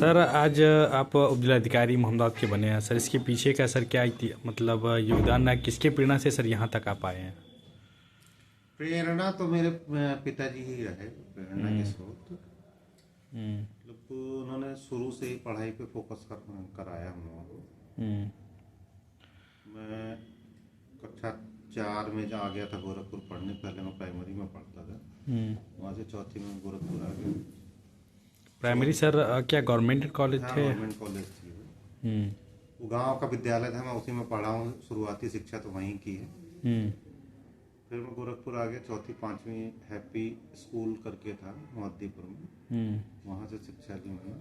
Sir आज आप उपजिलाधिकारी मोहम्मदाबाद के बने हैं सर, इसके पीछे का सर क्या मतलब योगदान है, किसके प्रेरणा से सर यहाँ तक आप आए हैं? प्रेरणा तो मेरे पिताजी ही रहे प्रेरणा के स्रोत। हम्म। मतलब उन्होंने शुरू से ही पढ़ाई पे फोकस कराया हम लोगों को। हम्म। मैं कक्षा 4 में आ गया था गोरखपुर पढ़ने। पहले मैं प्राइमरी में पढ़ता था, वहाँ से चौथी में गोरखपुर आ गया। प्राइमरी सर क्या गवर्नमेंट कॉलेज हाँ, थे? गवर्नमेंट कॉलेज थी वो। वो गाँव का विद्यालय था, मैं उसी में पढ़ा हूँ। शुरुआती शिक्षा तो वहीं की है। फिर मैं गोरखपुर आ गया। चौथी पांचवी हैप्पी स्कूल करके था मोहद्दीपुर में, वहाँ से शिक्षा ली मैंने।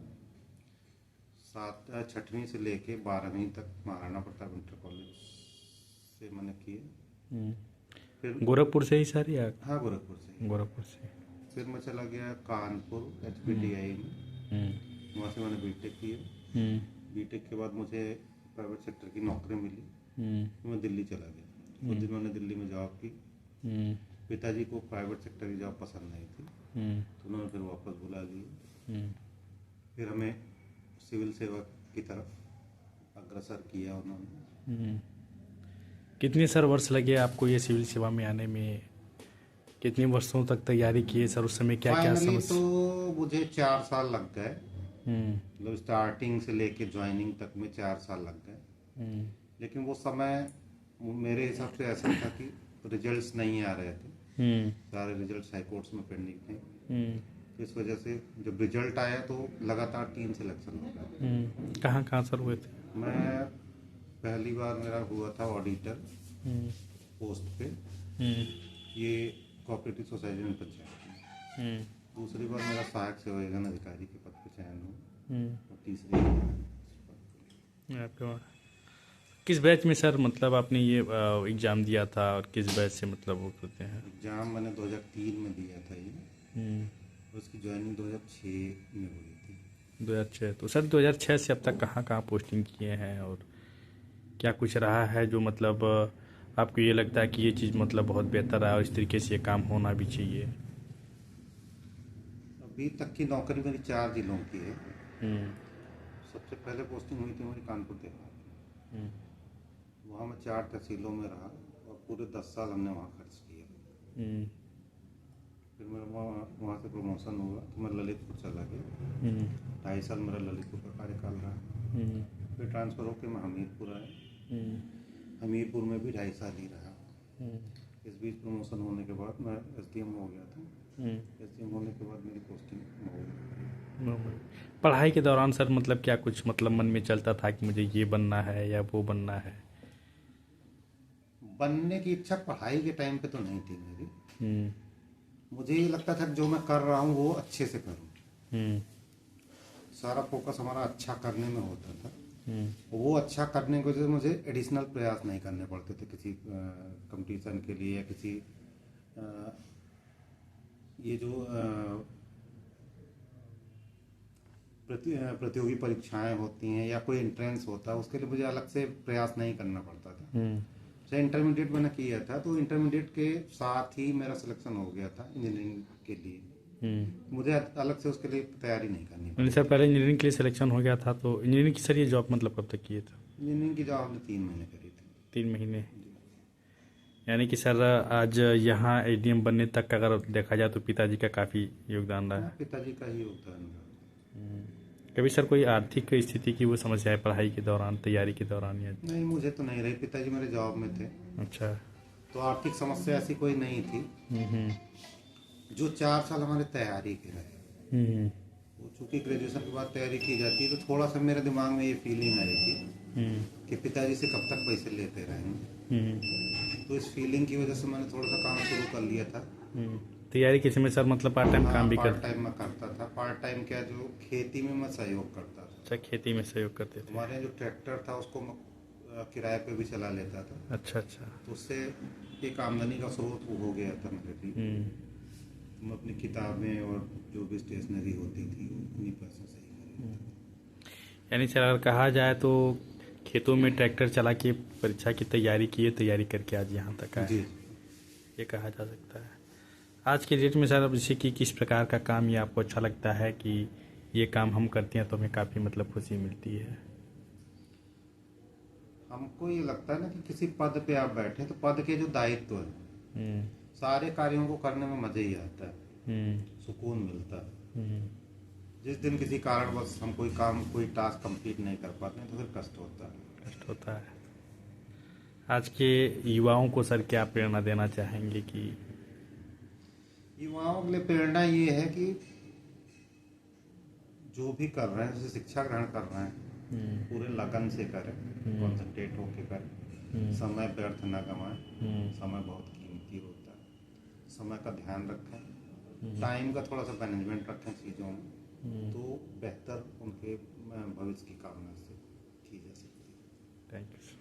छठवीं से लेके 12वीं तक महाराणा प्रताप इंटर कॉलेज से मैंने किए। फिर गोरखपुर से ही सर या? हाँ, गोरखपुर से। गोरखपुर से। फिर मैं चला गया कानपुर HPTI में, वहाँ से मैंने बीटेक किया। बीटेक के बाद मुझे प्राइवेट सेक्टर की नौकरी मिली, तो मैं दिल्ली चला गया। कुछ दिन मैंने दिल्ली में जॉब की। पिताजी को प्राइवेट सेक्टर की जॉब पसंद नहीं थी, तो उन्होंने फिर वापस बुला लिए। फिर हमें सिविल सेवा की तरफ अग्रसर किया उन्होंने। कितने सर वर्ष लगे आपको ये सिविल सेवा में आने में? कितने वर्षों तक तैयारी किए सर? उस समय क्या क्या फाइनली समस्या? तो मुझे 4 साल लग गए। मतलब स्टार्टिंग से लेके ज्वाइनिंग तक में 4 साल लग गए। लेकिन वो समय मेरे हिसाब से ऐसा था कि रिजल्ट्स नहीं आ रहे थे। सारे रिजल्ट्स हाई कोर्ट्स में पेंडिंग थे। तो इस वजह से जब रिजल्ट आया तो लगातार 3 सिलेक्शन हो गए। कहाँ कहाँ सर हुए थे? मैं पहली बार मेरा हुआ था ऑडिटर पोस्ट पे, ये कोऑपरेटिव सोसाइटी में पंचायत। दूसरी बार मेरा सहायक सेवायन अधिकारी के पद पे चयन हुआ। और तीसरी आपके वहाँ किस बैच में सर मतलब आपने ये एग्ज़ाम दिया था, और किस बैच से मतलब वो करते हैं? एग्जाम मैंने 2003 में दिया था ये। उसकी ज्वाइनिंग 2006 में हुई थी। 2006। तो सर 2006 से अब तक कहाँ कहाँ पोस्टिंग किए हैं, और क्या कुछ रहा है जो मतलब आपको ये लगता है कि ये चीज़ मतलब बहुत बेहतर है और इस तरीके से ये काम होना भी चाहिए? अभी तक की नौकरी मेरी 4 जिलों की है। सबसे पहले पोस्टिंग हुई थी मेरी कानपुर देहात। वहाँ मैं 4 तहसीलों में रहा और पूरे 10 साल हमने वहाँ खर्च किया। फिर मेरा वहाँ से प्रमोशन हुआ तो मैं ललितपुर चला गया। 2.5 साल मेरा ललितपुर का कार्यकाल रहा। फिर ट्रांसफ़र होकर मैं हमीरपुर आया। हमीरपुर में भी 2.5 साल ही रहा। इस बीच प्रमोशन होने के बाद मैं SDM हो गया था। SDM होने के बाद मेरी पोस्टिंग हो गई। पढ़ाई के दौरान सर मतलब क्या कुछ मतलब मन में चलता था कि मुझे ये बनना है या वो बनना है? बनने की इच्छा पढ़ाई के टाइम पे तो नहीं थी मेरी। मुझे ये लगता था कि जो मैं कर रहा हूँ वो अच्छे से करूँ। सारा फोकस हमारा अच्छा करने में होता था। वो अच्छा करने की वजह से मुझे एडिशनल प्रयास नहीं करने पड़ते थे किसी कंपटीशन के लिए, या किसी ये जो प्रतियोगी परीक्षाएं होती हैं या कोई एंट्रेंस होता है, उसके लिए मुझे अलग से प्रयास नहीं करना पड़ता था। इंटरमीडिएट मैंने किया था, तो इंटरमीडिएट के साथ ही मेरा सिलेक्शन हो गया था इंजीनियरिंग के लिए। मुझे अलग से उसके लिए तैयारी नहीं करनी पड़ी। सर पहले इंजीनियरिंग के लिए सिलेक्शन हो गया था, तो इंजीनियरिंग की सर ये जॉब मतलब कब तक किए थे? इंजीनियरिंग की जॉब हमने 3 महीने करी थी। 3 महीने? यानी कि सर आज यहाँ ADM बनने तक का अगर देखा जाए तो पिताजी का काफ़ी योगदान रहा है। पिताजी का ही योगदान रहा। कभी सर कोई आर्थिक स्थिति की वो समस्या है पढ़ाई के दौरान, तैयारी के दौरान या? नहीं, मुझे तो नहीं रही। पिताजी मेरे जॉब में थे। अच्छा। तो आर्थिक समस्या ऐसी कोई नहीं थी। जो 4 साल हमारे तैयारी के रहे, वो चूँकि ग्रेजुएशन के बाद तैयारी की जाती है, तो थोड़ा सा मेरे दिमाग में ये फीलिंग आई थी कि पिताजी से कब तक पैसे लेते रहेंगे। तो इस फीलिंग की वजह से मैंने थोड़ा सा काम शुरू कर लिया था। तैयारी के समय सर मतलब पार्ट टाइम काम भी पार्ट टाइम में करता था। पार्ट टाइम क्या, जो खेती में मैं सहयोग करता था। अच्छा, खेती में सहयोग करते थे? हमारे यहाँ जो ट्रैक्टर था उसको मैं किराए पे भी चला लेता था। अच्छा। तो उससे एक आमदनी का स्रोत हो गया था मेरे लिए। मैं अपनी किताबें और जो भी स्टेशनरी होती थी उन्हीं पैसों से ही खरीदता। यानी सर अगर कहा जाए तो खेतों में ट्रैक्टर चला के परीक्षा की तैयारी किए, तैयारी करके आज यहाँ तक आए, ये कहा जा सकता है। आज के डेट में सर अब जैसे कि किस प्रकार का काम ये आपको अच्छा लगता है कि ये काम हम करते हैं तो हमें काफ़ी मतलब खुशी मिलती है। हमको ये लगता है ना कि किसी पद पे आप बैठे तो पद के जो दायित्व है, हम्म, सारे कार्यों को करने में मजा ही आता है, हम्म, सुकून मिलता है। हम्म, जिस दिन किसी कारणवश हम कोई टास्क कंप्लीट नहीं कर पाते हैं तो फिर कष्ट होता है। कष्ट होता है। आज के युवाओं को सर क्या प्रेरणा देना चाहेंगे कि युवाओं के लिए प्रेरणा ये है कि जो भी कर रहे हैं, जैसे शिक्षा ग्रहण कर रहे हैं, पूरे लगन से करें, कॉन्सेंट्रेट होके करें, समय व्यर्थ न गंवाएं। समय बहुत कीमती होता है, समय का ध्यान रखें, टाइम का थोड़ा सा मैनेजमेंट रखें चीज़ों में, तो बेहतर उनके भविष्य की कामना से की जा सकती है। Thank you.